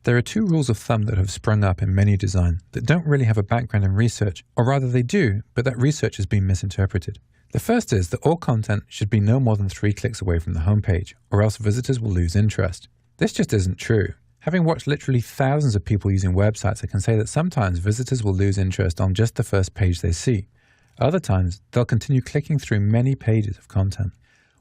There are two rules of thumb that have sprung up in menu design that don't really have a background in research, or rather they do, but that research has been misinterpreted. The first is that all content should be no more than 3 clicks away from the homepage, or else visitors will lose interest. This just isn't true. Having watched literally thousands of people using websites, I can say that sometimes visitors will lose interest on just the first page they see. Other times, they'll continue clicking through many pages of content.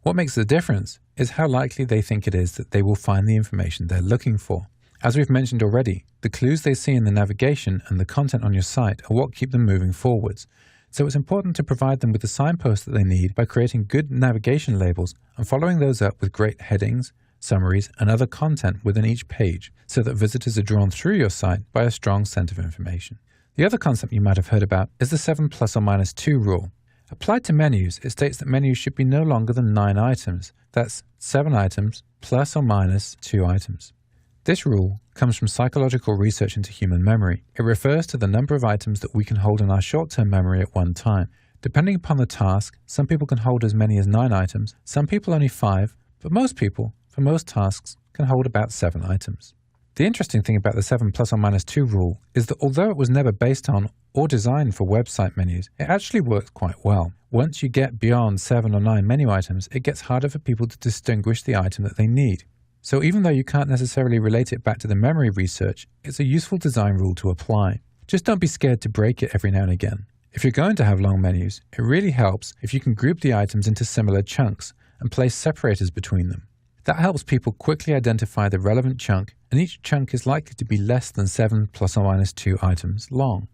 What makes the difference is how likely they think it is that they will find the information they're looking for. As we've mentioned already, the clues they see in the navigation and the content on your site are what keep them moving forwards. So it's important to provide them with the signposts that they need by creating good navigation labels and following those up with great headings, summaries, and other content within each page so that visitors are drawn through your site by a strong sense of information. The other concept you might have heard about is the 7 ± 2 rule. Applied to menus, it states that menus should be no longer than 9 items. That's 7 items plus or minus 2 items. This rule comes from psychological research into human memory. It refers to the number of items that we can hold in our short-term memory at one time. Depending upon the task, some people can hold as many as 9 items, some people only 5, but most people, for most tasks, can hold about 7 items. The interesting thing about the 7 ± 2 rule is that although it was never based on or designed for website menus, it actually works quite well. Once you get beyond 7 or 9 menu items, it gets harder for people to distinguish the item that they need. So even though you can't necessarily relate it back to the memory research, it's a useful design rule to apply. Just don't be scared to break it every now and again. If you're going to have long menus, it really helps if you can group the items into similar chunks and place separators between them. That helps people quickly identify the relevant chunk, and each chunk is likely to be less than 7 ± 2 items long.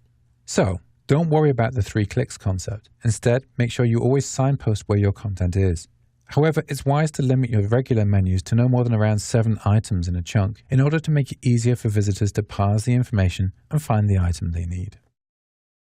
So, don't worry about the 3 clicks concept. Instead, make sure you always signpost where your content is. However, it's wise to limit your regular menus to no more than around 7 items in a chunk in order to make it easier for visitors to parse the information and find the item they need.